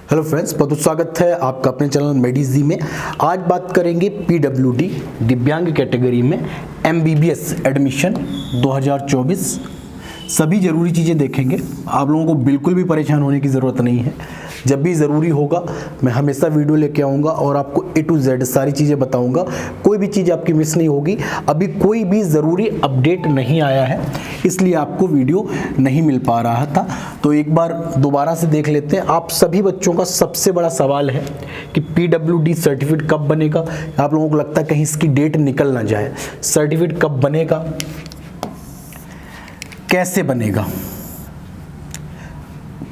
Hello friends, बहुत स्वागत है आपका अपने चैनल मेडिजी में। आज बात करेंगे पीडब्ल्यूडी दिव्यांग कैटेगरी में एमबीबीएस एडमिशन 2024। सभी ज़रूरी चीज़ें देखेंगे। आप लोगों को बिल्कुल भी परेशान होने की ज़रूरत नहीं है। जब भी ज़रूरी होगा मैं हमेशा वीडियो लेके आऊँगा और आपको A to Z सारी चीज़ें बताऊँगा। कोई भी चीज़ आपकी मिस नहीं होगी। अभी कोई भी ज़रूरी अपडेट नहीं आया है, इसलिए आपको वीडियो नहीं मिल पा रहा था। तो एक बार दोबारा से देख लेते हैं। आप सभी बच्चों का सबसे बड़ा सवाल है कि पीडब्ल्यूडी सर्टिफिकेट कब बनेगा। आप लोगों को लगता है कहीं इसकी डेट निकल ना जाए। सर्टिफिकेट कब बनेगा, कैसे बनेगा,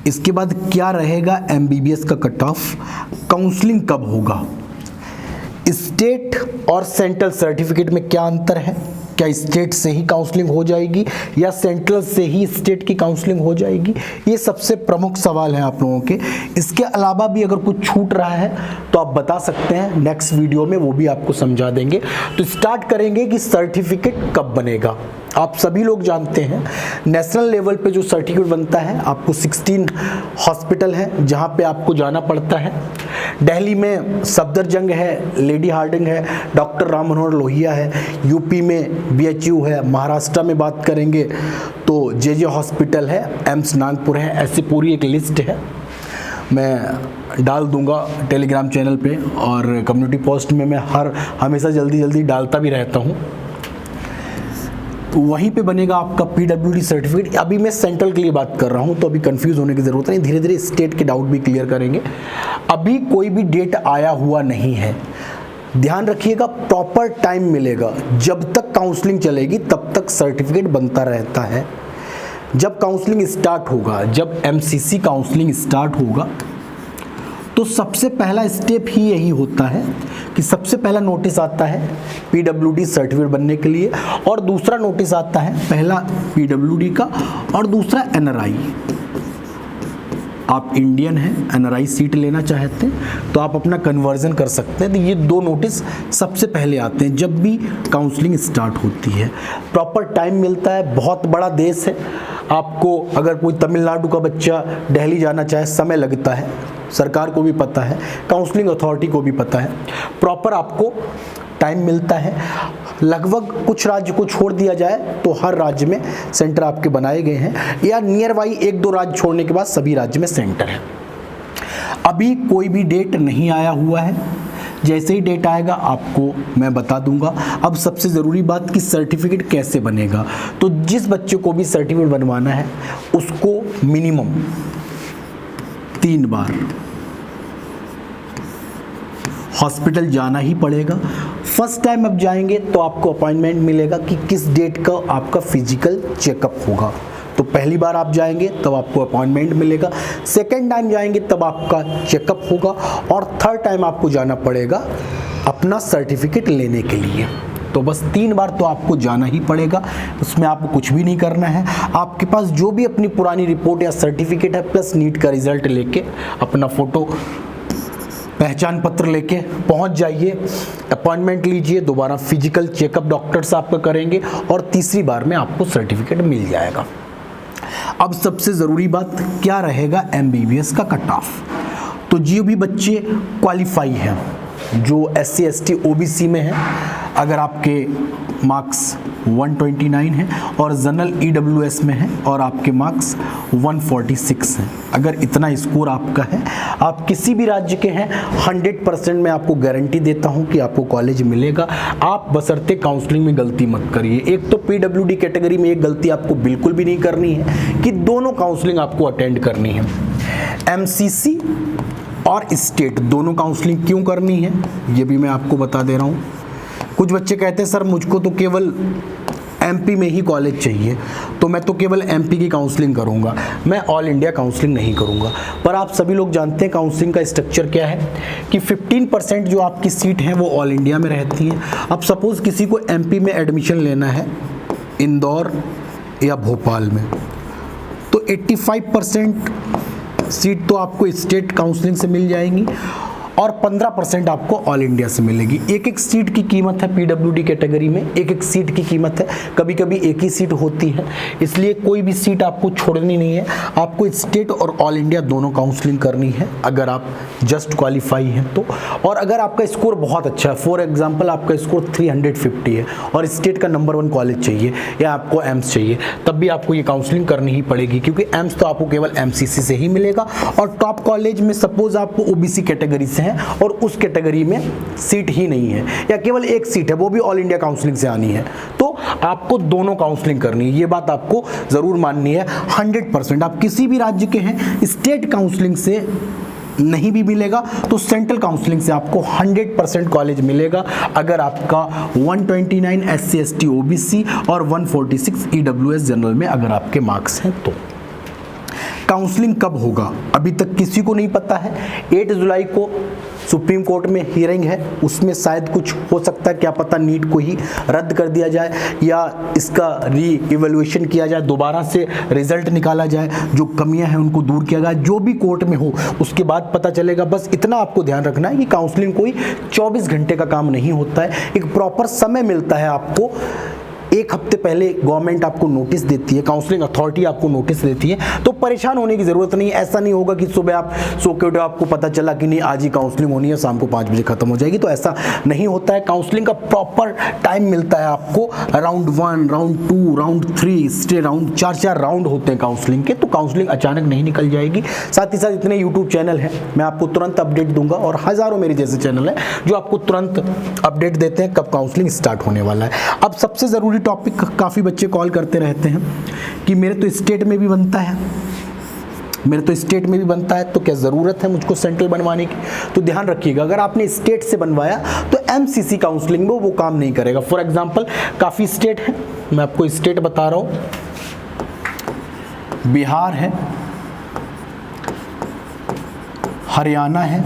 इसके बाद क्या रहेगा एमबीबीएस का कट ऑफ, काउंसलिंग कब होगा, स्टेट और सेंट्रल सर्टिफिकेट में क्या अंतर है, क्या स्टेट से ही काउंसलिंग हो जाएगी या सेंट्रल से ही स्टेट की काउंसलिंग हो जाएगी, ये सबसे प्रमुख सवाल है आप लोगों के। इसके अलावा भी अगर कुछ छूट रहा है तो आप बता सकते हैं, नेक्स्ट वीडियो में वो भी आपको समझा देंगे। तो स्टार्ट करेंगे कि सर्टिफिकेट कब बनेगा। आप सभी लोग जानते हैं नेशनल लेवल पे जो सर्टिफिकेट बनता है, आपको 16 हॉस्पिटल है जहां पे आपको जाना पड़ता है। दिल्ली में सफदरजंग है, लेडी हार्डिंग है, डॉक्टर राम मनोहर लोहिया है, यूपी में बीएचयू है, महाराष्ट्र में बात करेंगे तो जेजे हॉस्पिटल है, एम्स नागपुर है। ऐसी पूरी एक लिस्ट है, मैं डाल दूंगा टेलीग्राम चैनल पे और कम्युनिटी पोस्ट में मैं हमेशा जल्दी डालता भी रहता हूँ। तो वहीं पे बनेगा आपका पीडब्ल्यूडी सर्टिफिकेट। अभी मैं सेंट्रल के लिए बात कर रहा हूँ तो अभी कंफ्यूज होने की ज़रूरत नहीं, धीरे धीरे स्टेट के डाउट भी क्लियर करेंगे। अभी कोई भी डेट आया हुआ नहीं है, ध्यान रखिएगा। प्रॉपर टाइम मिलेगा, जब तक काउंसलिंग चलेगी तब तक सर्टिफिकेट बनता रहता है। जब काउंसलिंग स्टार्ट होगा, जब एमसीसी काउंसलिंग स्टार्ट होगा तो सबसे पहला स्टेप ही यही होता है कि सबसे पहला नोटिस आता है पीडब्ल्यूडी सर्टिफिकेट बनने के लिए, और दूसरा नोटिस आता है पहला पीडब्ल्यूडी का और दूसरा एनआरआई। आप इंडियन हैं, एनआरआई सीट लेना चाहते हैं तो आप अपना कन्वर्जन कर सकते हैं। तो ये दो नोटिस सबसे पहले आते हैं जब भी काउंसलिंग स्टार्ट होती है। प्रॉपर टाइम मिलता है, बहुत बड़ा देश है। आपको अगर कोई तमिलनाडु का बच्चा दिल्ली जाना चाहे, समय लगता है, सरकार को भी पता है, काउंसलिंग अथॉरिटी को भी पता है। प्रॉपर आपको टाइम मिलता है। लगभग कुछ राज्य को छोड़ दिया जाए तो हर राज्य में सेंटर आपके बनाए गए हैं, या नियर बाई एक दो राज्य छोड़ने के बाद सभी राज्य में सेंटर है। अभी कोई भी डेट नहीं आया हुआ है, जैसे ही डेट आएगा आपको मैं बता दूंगा। अब सबसे ज़रूरी बात कि सर्टिफिकेट कैसे बनेगा। तो जिस बच्चे को भी सर्टिफिकेट बनवाना है उसको मिनिमम 3 बार हॉस्पिटल जाना ही पड़ेगा। फर्स्ट टाइम अब जाएंगे तो आपको अपॉइंटमेंट मिलेगा कि किस डेट का आपका फिजिकल चेकअप होगा। तो पहली बार आप जाएंगे तब आपको अपॉइंटमेंट मिलेगा, सेकेंड टाइम जाएंगे तब आपका चेकअप होगा, और थर्ड टाइम आपको जाना पड़ेगा अपना सर्टिफिकेट लेने के लिए। तो बस 3 बार तो आपको जाना ही पड़ेगा। उसमें आपको कुछ भी नहीं करना है। आपके पास जो भी अपनी पुरानी रिपोर्ट या सर्टिफिकेट है प्लस नीट का रिजल्ट लेके, अपना फ़ोटो, पहचान पत्र लेके पहुंच जाइए, अपॉइंटमेंट लीजिए, दोबारा फिजिकल चेकअप डॉक्टर्स आपका करेंगे और तीसरी बार में आपको सर्टिफिकेट मिल जाएगा। अब सबसे ज़रूरी बात क्या रहेगा एमबीबीएस का कट ऑफ। तो जो भी बच्चे क्वालिफाई हैं, जो SC ST OBC में हैं, अगर आपके मार्क्स 129 हैं और जनरल EWS में हैं और आपके मार्क्स 146 हैं, अगर इतना स्कोर आपका है, आप किसी भी राज्य के हैं, 100% मैं आपको गारंटी देता हूं कि आपको कॉलेज मिलेगा। आप बशर्ते काउंसलिंग में गलती मत करिए। एक तो पीडब्ल्यूडी कैटेगरी में एक गलती आपको बिल्कुल भी नहीं करनी है कि दोनों काउंसलिंग आपको अटेंड करनी है। एमसीसी और स्टेट दोनों काउंसलिंग क्यों करनी है ये भी मैं आपको बता दे रहा हूँ। कुछ बच्चे कहते हैं सर मुझको तो केवल एमपी में ही कॉलेज चाहिए, तो मैं तो केवल एमपी की काउंसलिंग करूंगा, मैं ऑल इंडिया काउंसलिंग नहीं करूंगा। पर आप सभी लोग जानते हैं काउंसलिंग का स्ट्रक्चर क्या है कि 15% जो आपकी सीट है वो ऑल इंडिया में रहती है। अब सपोज़ किसी को एमपी में एडमिशन लेना है, इंदौर या भोपाल में, तो 85% सीट तो आपको स्टेट काउंसलिंग से मिल जाएंगी और 15% आपको ऑल इंडिया से मिलेगी। एक एक सीट की कीमत है पीडब्ल्यूडी कैटेगरी में, एक एक सीट की कीमत है, कभी कभी एक ही सीट होती है, इसलिए कोई भी सीट आपको छोड़नी नहीं है। आपको स्टेट और ऑल इंडिया दोनों काउंसलिंग करनी है अगर आप जस्ट क्वालिफाई हैं तो। और अगर आपका स्कोर बहुत अच्छा है, फॉर एग्जांपल आपका स्कोर 350 है और स्टेट का नंबर 1 कॉलेज चाहिए या आपको एम्स चाहिए, तब भी आपको ये काउंसलिंग करनी ही पड़ेगी, क्योंकि एम्स तो आपको केवल एमसीसी से ही मिलेगा। और टॉप कॉलेज में सपोज आपको ओबीसी कैटेगरी से हैं और उस कैटेगरी में सीट ही नहीं है या केवल एक सीट है, वो भी ऑल इंडिया काउंसलिंग से आनी है, तो आपको दोनों काउंसलिंग करनी है। ये बात आपको जरूर माननी है 100%। आप किसी भी राज्य के हैं, स्टेट काउंसलिंग से नहीं भी मिलेगा तो सेंट्रल काउंसलिंग से आपको 100% कॉलेज मिलेगा अगर आपका 129 SC ST OBC और 146 EWS जनरल में अगर आपके मार्क्स हैं तो। काउंसलिंग कब होगा अभी तक किसी को नहीं पता है। 8 जुलाई को सुप्रीम कोर्ट में हियरिंग है, उसमें शायद कुछ हो सकता है, क्या पता नीट को ही रद्द कर दिया जाए या इसका री इवैल्यूएशन किया जाए, दोबारा से रिजल्ट निकाला जाए, जो कमियां हैं उनको दूर किया जाए, जो भी कोर्ट में हो उसके बाद पता चलेगा। बस इतना आपको ध्यान रखना है कि काउंसलिंग कोई 24 घंटे का काम नहीं होता है, एक प्रॉपर समय मिलता है आपको। 1 हफ्ते पहले गवर्नमेंट आपको नोटिस देती है, काउंसलिंग अथॉरिटी आपको नोटिस देती है, तो परेशान होने की जरूरत नहीं है। ऐसा नहीं होगा कि सुबह आप सो के उठे आपको पता चला कि नहीं आज ही काउंसलिंग होनी है, शाम को 5 बजे खत्म हो जाएगी, तो ऐसा नहीं होता है। काउंसलिंग का प्रॉपर टाइम मिलता है आपको, round 1, round 2, round 3, stay round 4 round होते हैं काउंसलिंग के, तो काउंसलिंग अचानक नहीं निकल जाएगी। साथ ही साथ इतने यूट्यूब चैनल हैं, मैं आपको तुरंत अपडेट दूंगा और हजारों मेरे जैसे चैनल हैं जो आपको तुरंत अपडेट देते हैं कब काउंसलिंग स्टार्ट होने वाला है। अब सबसे जरूरी टॉपिक, काफी बच्चे कॉल करते रहते हैं कि मेरे तो स्टेट में भी बनता है, मेरे तो स्टेट में भी बनता है, तो क्या ज़रूरत है मुझको सेंट्रल बनवाने की? तो ध्यान रखिएगा, अगर आपने स्टेट से बनवाया तो एमसीसी काउंसलिंग में वो काम नहीं करेगा। फॉर एग्जांपल काफ़ी स्टेट हैं, मैं आपको स्टेट बता रहा हूँ, बिहार है, हरियाणा है,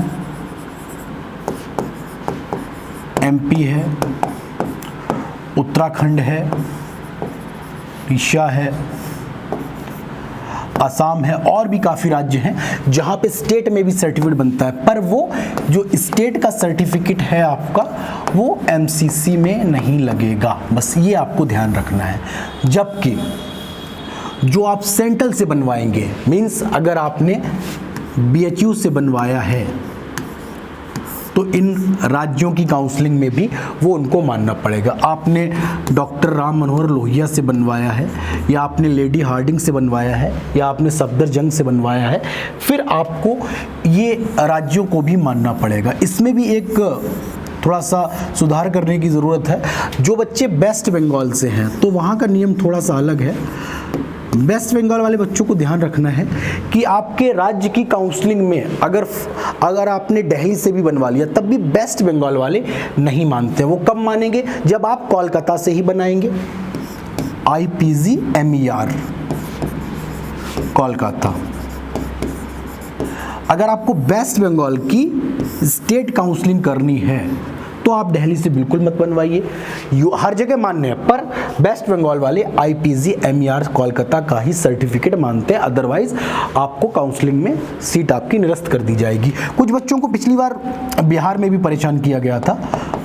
एमपी है, उत्तराखंड है, उड़ीसा है, असम है, और भी काफ़ी राज्य हैं जहाँ पे स्टेट में भी सर्टिफिकेट बनता है, पर वो जो स्टेट का सर्टिफिकेट है आपका वो एमसीसी में नहीं लगेगा, बस ये आपको ध्यान रखना है। जबकि जो आप सेंट्रल से बनवाएंगे, मीन्स अगर आपने बीएचयू से बनवाया है तो इन राज्यों की काउंसलिंग में भी वो उनको मानना पड़ेगा। आपने डॉक्टर राम मनोहर लोहिया से बनवाया है या आपने लेडी हार्डिंग से बनवाया है या आपने सफदरजंग से बनवाया है, फिर आपको ये राज्यों को भी मानना पड़ेगा। इसमें भी एक थोड़ा सा सुधार करने की ज़रूरत है। जो बच्चे वेस्ट बंगाल से हैं तो वहाँ का नियम थोड़ा सा अलग है। वेस्ट बंगाल वाले बच्चों को ध्यान रखना है कि आपके राज्य की काउंसलिंग में अगर आपने दिल्ली से भी बनवा लिया तब भी वेस्ट बंगाल वाले नहीं मानते। वो कब मानेंगे? जब आप कोलकाता से ही बनाएंगे, IPG MER कोलकाता। अगर आपको वेस्ट बंगाल की स्टेट काउंसलिंग करनी है तो आप दिल्ली से बिल्कुल मत बनवाइए, हर जगह मान्य है, पर वेस्ट बंगाल वाले IPG MER कोलकाता का ही सर्टिफिकेट मानते हैं, अदरवाइज आपको काउंसलिंग में सीट आपकी निरस्त कर दी जाएगी। कुछ बच्चों को पिछली बार बिहार में भी परेशान किया गया था,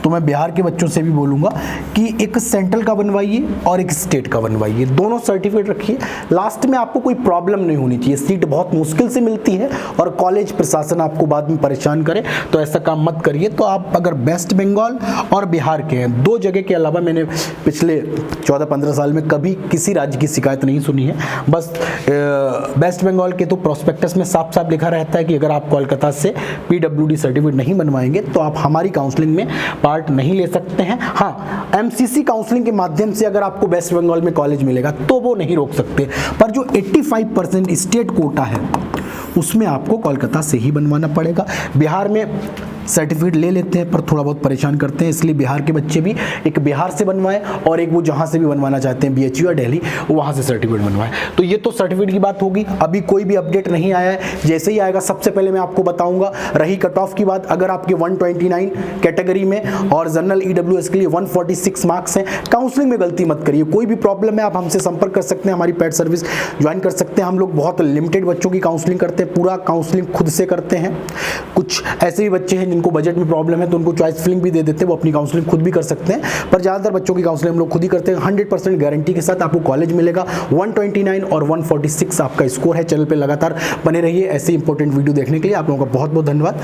तो मैं बिहार के बच्चों से भी बोलूँगा कि एक सेंट्रल का बनवाइए और एक स्टेट का बनवाइए, दोनों सर्टिफिकेट रखिए। लास्ट में आपको कोई प्रॉब्लम नहीं होनी चाहिए। सीट बहुत मुश्किल से मिलती है और कॉलेज प्रशासन आपको बाद में परेशान करे, तो ऐसा काम मत करिए। तो आप अगर वेस्ट बंगाल और बिहार के हैं, 2 जगह के अलावा मैंने पिछले 14-15 साल में कभी किसी राज्य की शिकायत नहीं सुनी है। बस वेस्ट बंगाल के तो प्रोस्पेक्टस में साफ साफ लिखा रहता है कि अगर आप कोलकाता से PWD सर्टिफिकेट नहीं बनवाएंगे तो आप हमारी काउंसलिंग में पार्ट नहीं ले सकते हैं। हाँ, MCC काउंसलिंग के माध्यम से अगर आपको वेस्ट बंगाल में कॉलेज मिलेगा तो वो नहीं रोक सकते, पर जो 85% स्टेट कोटा है उसमें आपको कोलकाता से ही बनवाना पड़ेगा। बिहार में सर्टिफिकेट ले लेते हैं पर थोड़ा बहुत परेशान करते हैं, इसलिए बिहार के बच्चे भी एक बिहार से बनवाएं और एक वो जहाँ से भी बनवाना चाहते हैं BHU या दिल्ली, वहाँ से सर्टिफिकेट बनवाएं। तो ये तो सर्टिफिकेट की बात होगी। अभी कोई भी अपडेट नहीं आया है, जैसे ही आएगा सबसे पहले मैं आपको बताऊंगा। रही कट ऑफ की बात, अगर आपके 129 कैटेगरी में और जनरल EWS के लिए 146 मार्क्स हैं, काउंसलिंग में गलती मत करिए। कोई भी प्रॉब्लम है आप हमसे संपर्क कर सकते हैं, हमारी पेड सर्विस ज्वाइन कर सकते हैं। हम लोग बहुत लिमिटेड बच्चों की काउंसलिंग करते हैं, पूरा काउंसलिंग खुद से करते हैं। कुछ ऐसे भी बच्चे हैं जिनको बजट में प्रॉब्लम है तो उनको चॉइस फिलिंग भी दे देते हैं, वो अपनी काउंसलिंग खुद भी कर सकते हैं, पर ज़्यादातर बच्चों की काउंसलिंग हम लोग खुद ही करते हैं। 100% गारंटी के साथ आपको कॉलेज मिलेगा। 129 और 146 आपका स्कोर है। चैनल पे लगातार बने रहिए ऐसे इंपॉर्टेंट वीडियो देखने के लिए। आप लोगों का बहुत बहुत धन्यवाद।